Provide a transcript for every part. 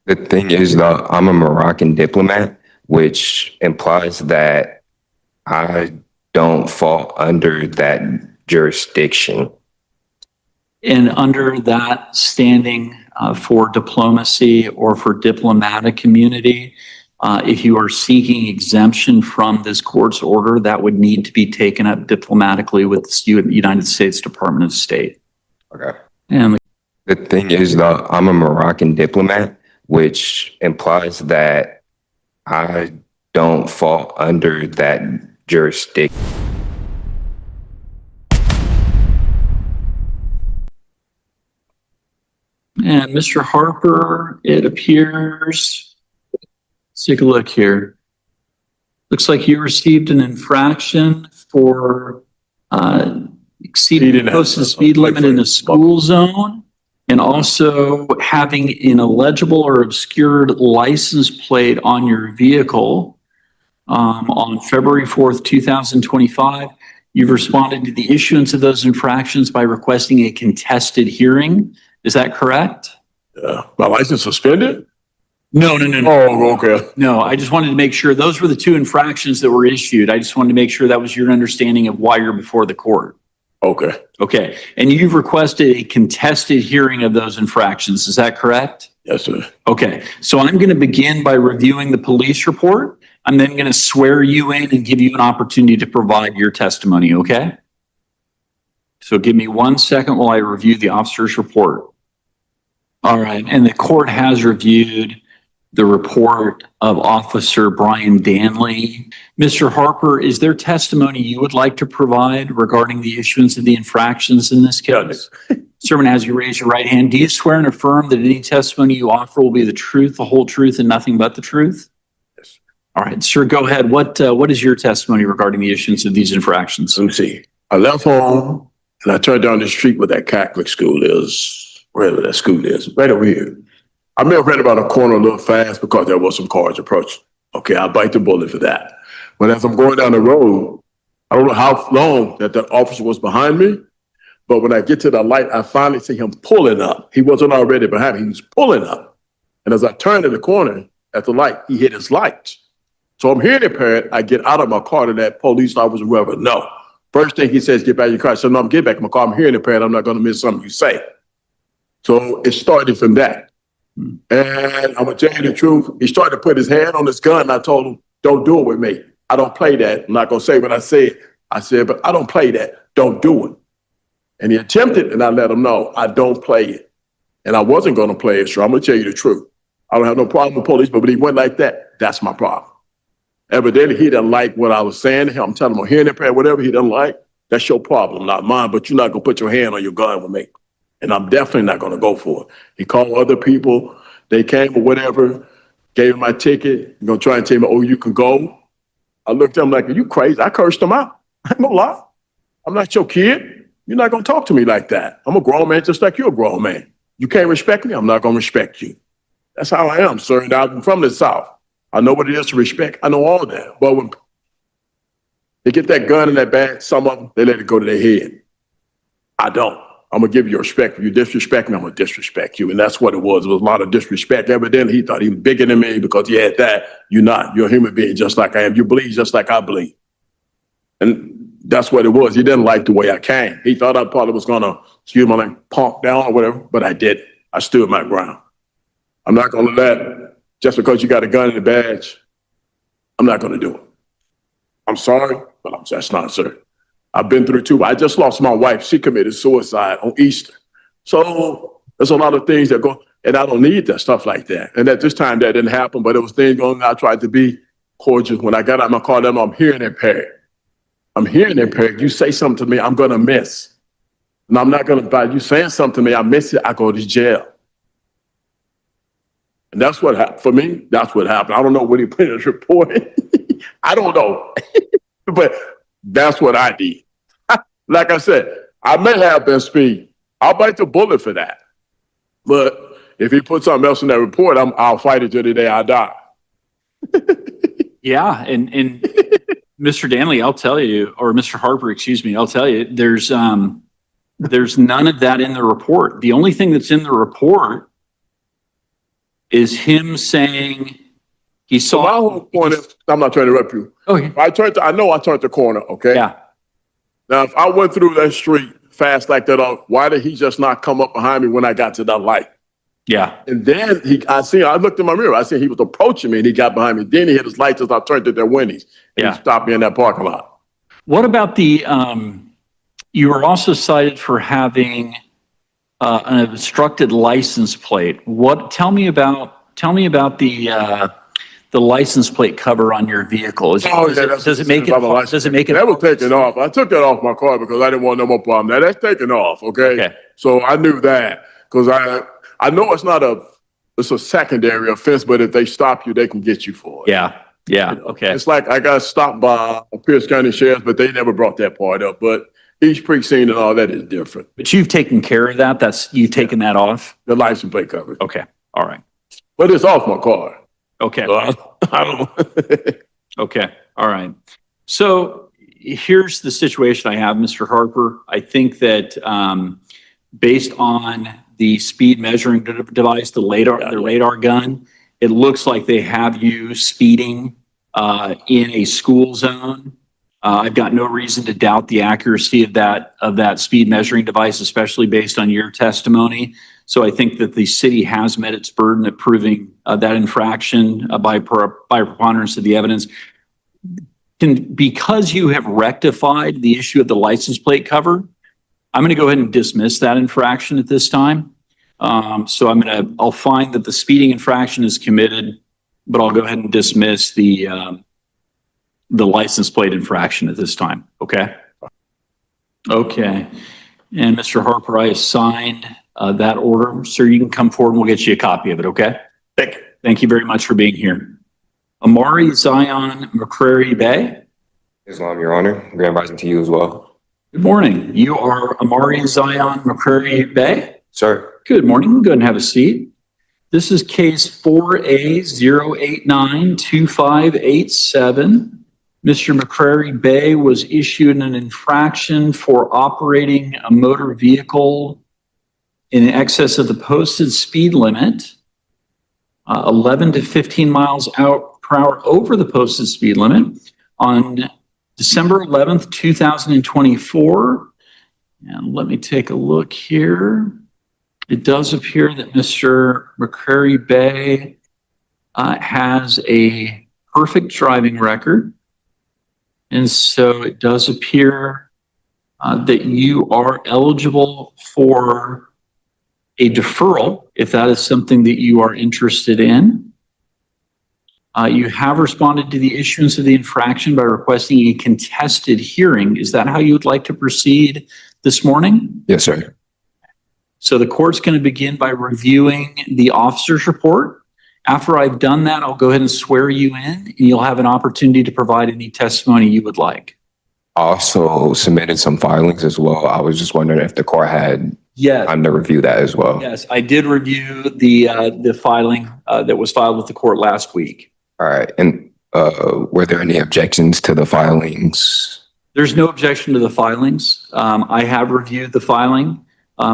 The thing is, though, I'm a Moroccan diplomat, which implies that I don't fall under that jurisdiction. And under that standing for diplomacy or for diplomatic community, if you are seeking exemption from this court's order, that would need to be taken up diplomatically with the United States Department of State. Okay. And The thing is, though, I'm a Moroccan diplomat, which implies that I don't fall under that jurisdiction. And Mr. Harper, it appears, let's take a look here. Looks like you received an infraction for exceeding the posted speed limit in a school zone and also having an illegible or obscured license plate on your vehicle on February 4th, 2025. You've responded to the issuance of those infractions by requesting a contested hearing. Is that correct? My license suspended? No. Oh, okay. No, I just wanted to make sure those were the two infractions that were issued. I just wanted to make sure that was your understanding of why you're before the court. Okay. Okay. And you've requested a contested hearing of those infractions. Is that correct? Yes, sir. Okay. So I'm going to begin by reviewing the police report. I'm then going to swear you in and give you an opportunity to provide your testimony. Okay. So give me 1 second while I review the officer's report. All right. And the court has reviewed the report of Officer Brian Danley. Mr. Harper, is there testimony you would like to provide regarding the issuance of the infractions in this case? Servant, as you raise your right hand, do you swear and affirm that any testimony you offer will be the truth, the whole truth, and nothing but the truth? Yes. All right, sir, go ahead. What is your testimony regarding the issuance of these infractions? Let me see. I left home and I turned down the street where that Catholic school is, wherever that school is, right over here. I may have ran about a corner a little fast because there was some cars approaching. Okay, I'll bite the bullet for that. But as I'm going down the road, I don't know how long that the officer was behind me, but when I get to the light, I finally see him pulling up. He wasn't already behind me, he was pulling up. And as I turned in the corner at the light, he hit his lights. So I'm hearing impaired. I get out of my car to that police officer, whoever, no. First thing he says, get back in your car. I said, no, I'm getting back in my car. I'm hearing impaired. I'm not going to miss something you say. So it started from that. And I'm going to tell you the truth. He started to put his hand on his gun. And I told him, don't do it with me. I don't play that. I'm not going to say what I said. I said, but I don't play that. Don't do it. And he attempted, and I let him know, I don't play it. And I wasn't going to play it, so I'm going to tell you the truth. I don't have no problem with police, but when he went like that, that's my problem. Evidently, he didn't like what I was saying to him. I'm telling him, I'm hearing impaired, whatever he doesn't like, that's your problem, not mine, but you're not going to put your hand on your gun with me. And I'm definitely not going to go for it. He called other people. They came or whatever, gave him my ticket. You're going to try and tell me, oh, you can go. I looked at him like, are you crazy? I cursed him out. I ain't gonna lie. I'm not your kid. You're not going to talk to me like that. I'm a grown man just like you're a grown man. You can't respect me. I'm not going to respect you. That's how I am, sir. And I'm from the South. I know what it is to respect. I know all that. But when they get that gun in that bag, some of them, they let it go to their head. I don't. I'm going to give you respect. If you disrespect me, I'm going to disrespect you. And that's what it was. It was a lot of disrespect. Evidently, he thought he was bigger than me because he had that. You're not. You're a human being just like I am. You bleed just like I bleed. And that's what it was. He didn't like the way I came. He thought I probably was going to, excuse my language, pump down or whatever, but I didn't. I stood my ground. I'm not going to let, just because you got a gun in the badge, I'm not going to do it. I'm sorry, but that's not, sir. I've been through too. I just lost my wife. She committed suicide on Easter. So there's a lot of things that go, and I don't need that stuff like that. And at this time, that didn't happen, but it was things going on. I tried to be cordial. When I got out of my car, I'm hearing impaired. I'm hearing impaired. You say something to me, I'm going to miss. And I'm not going to, by you saying something to me, I miss it, I go to jail. And that's what happened. For me, that's what happened. I don't know what he put in his report. I don't know. But that's what I did. Like I said, I may have been speed. I'll bite the bullet for that. But if he puts something else in that report, I'll fight it till the day I die. Yeah, and Mr. Danley, I'll tell you, or Mr. Harper, excuse me, I'll tell you, there's none of that in the report. The only thing that's in the report is him saying he So my saw. whole point is, I'm not trying to interrupt you. Okay. I know I turned the corner, okay? Yeah. Now, if I went through that street fast like that, why did he just not come up behind me when I got to that light? Yeah. And then I looked in my mirror. I seen he was approaching me and he got behind me. Then he hit his lights as I turned to their Wendy's. And Yeah. he stopped me in that parking lot. What about you were also cited for having an obstructed license plate. Tell me about the license plate cover on your vehicle. Does it make it? That was taken off. I took that off my car because I didn't want no more problem. Now that's taken off, okay? Okay. So I knew that because I know it's a secondary offense, but if they stop you, they can get you for it. Yeah. Yeah. Okay. It's like I got stopped by Pierce County Sheriff, but they never brought that part up. But each precinct and all that is different. But you've taken care of that. You've taken that off. The license plate coverage. Okay. All right. But it's off my car. Okay. So I don't. Okay. All right. So here's the situation I have, Mr. Harper. I think that based on the speed measuring device, the radar gun, it looks like they have you speeding in a school zone. I've got no reason to doubt the accuracy of that speed measuring device, especially based on your testimony. So I think that the city has met its burden of proving that infraction by preponderance of the evidence. Because you have rectified the issue of the license plate cover, I'm going to go ahead and dismiss that infraction at this time. So I'll find that the speeding infraction is committed, but I'll go ahead and dismiss the license plate infraction at this time. Okay. Okay. And Mr. Harper, I assigned that order. Sir, you can come forward and we'll get you a copy of it. Okay. Thank you. Thank you very much for being here. Amari Zion McCrary Bay. Islam, Your Honor. Grand rising to you as well. Good morning. You are Amari Zion McCrary Bay. Sir. Good morning. Go ahead and have a seat. This is case 4A0892587. Mr. McCrary Bay was issued an infraction for operating a motor vehicle in excess of the posted speed limit, 11 to 15 miles per hour over the posted speed limit on December 11th, 2024. And let me take a look here. It does appear that Mr. McCrary Bay has a perfect driving record. And so it does appear that you are eligible for a deferral, if that is something that you are interested in. You have responded to the issuance of the infraction by requesting a contested hearing. Is that how you would like to proceed this morning? Yes, sir. So the court's going to begin by reviewing the officer's report. After I've done that, I'll go ahead and swear you in, and you'll have an opportunity to provide any testimony you would like. I also submitted some filings as well. I was just wondering if the court had time to review that as well. Yes, I did review the filing that was filed with the court last week. All right. And were there any objections to the filings? There's no objection to the filings. I have reviewed the filing.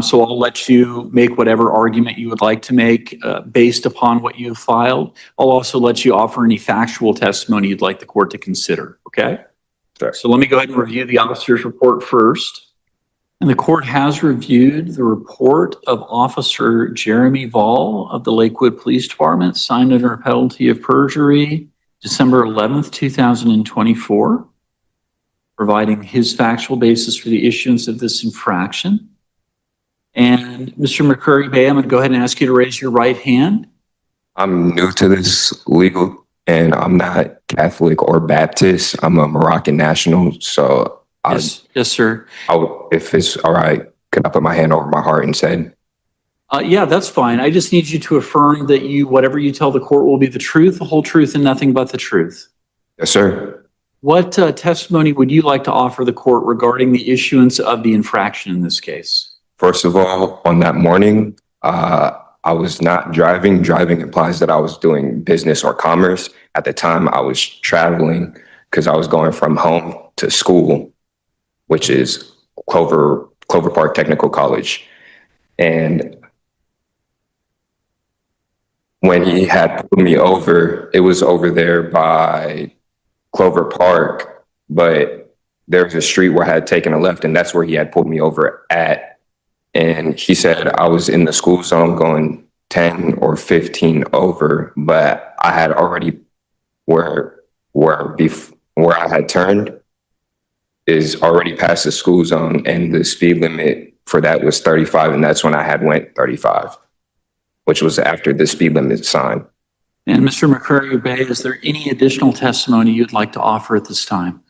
So I'll let you make whatever argument you would like to make based upon what you've filed. I'll also let you offer any factual testimony you'd like the court to consider. Okay? Sure. So let me go ahead and review the officer's report first. And the court has reviewed the report of Officer Jeremy Vall of the Lakewood Police Department, signed under a penalty of perjury, December 11th, 2024, providing his factual basis for the issuance of this infraction. And Mr. McCrary Bay, I'm going to go ahead and ask you to raise your right hand. I'm new to this legal, and I'm not Catholic or Baptist. I'm a Moroccan national. So Yes, sir. if it's all right, could I put my hand over my heart and say? Yeah, that's fine. I just need you to affirm that whatever you tell the court will be the truth, the whole truth, and nothing but the truth. Yes, sir. What testimony would you like to offer the court regarding the issuance of the infraction in this case? First of all, on that morning, I was not driving. Driving implies that I was doing business or commerce. At the time, I was traveling because I was going from home to school, which is Clover Park Technical College. And when he had pulled me over, it was over there by Clover Park, but there's a street where I had taken a left, and that's where he had pulled me over at. And he said I was in the school zone going 10 or 15 over, but I had already where I had turned is already past the school zone, and the speed limit for that was 35, and that's when I had went 35, which was after the speed limit sign. And Mr. McCurry Bay, is there any additional testimony you'd like to offer at this time?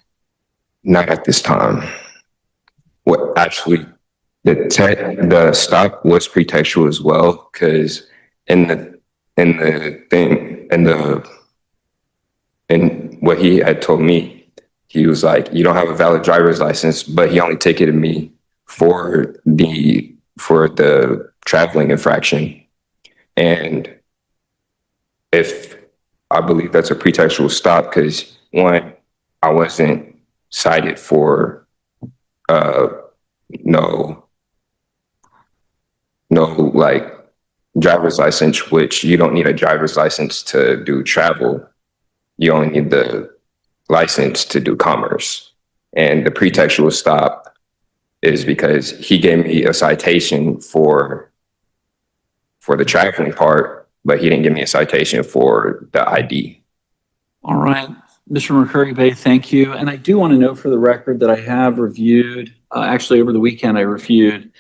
Not at this time. What actually, the stop was pretextual as well, because in what he had told me, he was like, you don't have a valid driver's license, but he only ticketed me for the traveling infraction. And if I believe that's a pretextual stop, because one, I wasn't cited for no like driver's license, which you don't need a driver's license to do travel. You only need the license to do commerce. And the pretextual stop is because he gave me a citation for the traveling part, but he didn't give me a citation for the ID. All right. Mr. McCurry Bay, thank you. And I do want to note for the record that I have reviewed, actually over the weekend, I reviewed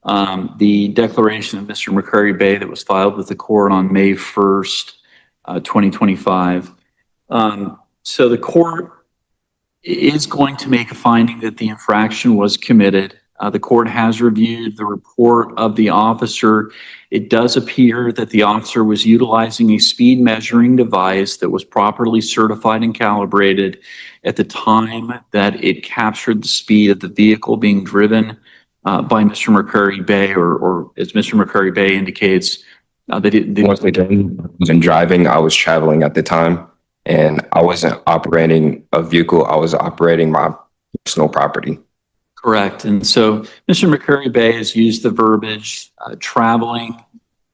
the declaration of Mr. McCurry Bay that was filed with the court on May 1st, 2025. So the court is going to make a finding that the infraction was committed. The court has reviewed the report of the officer. It does appear that the officer was utilizing a speed measuring device that was properly certified and calibrated at the time that it captured the speed of the vehicle being driven by Mr. McCurry Bay, or as Mr. McCurry Bay indicates, that once again, I wasn't driving, I was traveling at the time, and I wasn't operating a vehicle, I was operating my personal property. Correct. And so Mr. McCurry Bay has used the verbiage traveling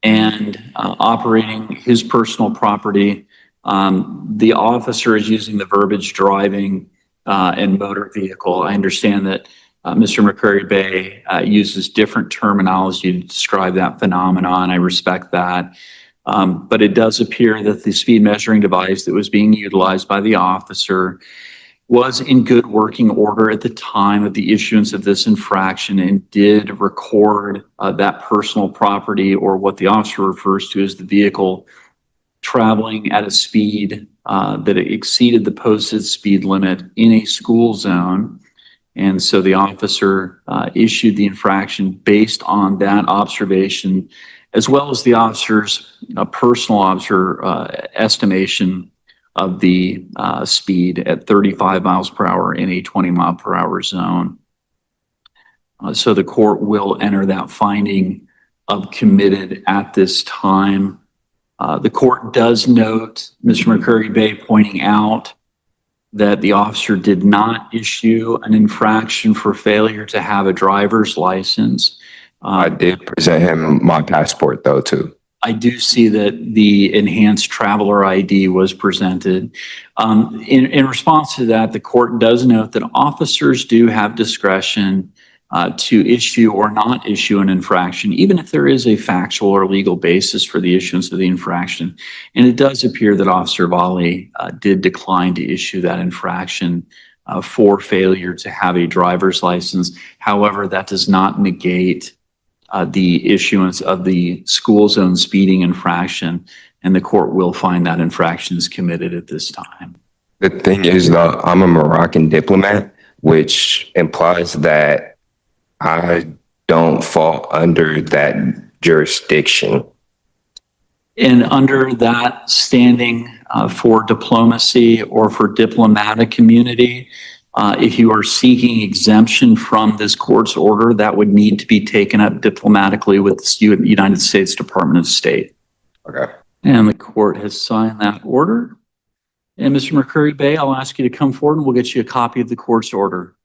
and operating his personal property. The officer is using the verbiage driving and motor vehicle. I understand that Mr. McCurry Bay uses different terminology to describe that phenomenon. I respect that. But it does appear that the speed measuring device that was being utilized by the officer was in good working order at the time of the issuance of this infraction and did record that personal property, or what the officer refers to as the vehicle, traveling at a speed that exceeded the posted speed limit in a school zone. And so the officer issued the infraction based on that observation, as well as the officer's personal estimation of the speed at 35 miles per hour in a 20 mile per hour zone. So the court will enter that finding of committed at this time. The court does note Mr. McCurry Bay pointing out that the officer did not issue an infraction for failure to have a driver's license. I did present him my passport though too. I do see that the enhanced traveler ID was presented. In response to that, the court does note that officers do have discretion to issue or not issue an infraction, even if there is a factual or legal basis for the issuance of the infraction. And it does appear that Officer Volley did decline to issue that infraction for failure to have a driver's license. However, that does not negate the issuance of the school zone speeding infraction, and the court will find that infraction is committed at this time. The thing is, though, I'm a Moroccan diplomat, which implies that I don't fall under that jurisdiction. And under that standing for diplomacy or for diplomatic immunity, if you are seeking exemption from this court's order, that would need to be taken up diplomatically with the United States Department of State. Okay. And the court has signed that order. And Mr. McCurry Bay, I'll ask you to come forward and we'll get you a copy of the court's order.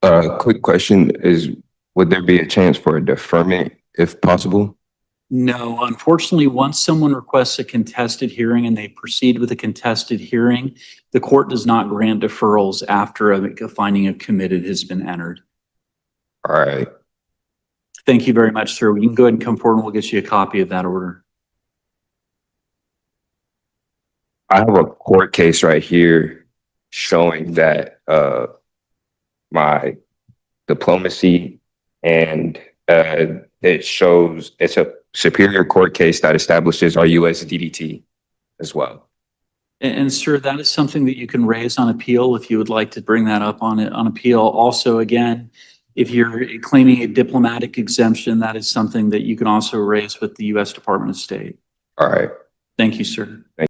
Quick question is, would there be a chance for a deferment if possible? No, unfortunately, once someone requests a contested hearing and they proceed with a contested hearing, the court does not grant deferrals after a finding of committed has been entered. All right. Thank you very much, sir. You can go ahead and come forward and we'll get you a copy of that order. I have a court case right here showing that my diplomacy and it shows it's a superior court case that establishes our US DDT as well. And sir, that is something that you can raise on appeal if you would like to bring that up on appeal. Also, again, if you're claiming a diplomatic exemption, that is something that you can also raise with the US Department of State. All right. Thank you, sir.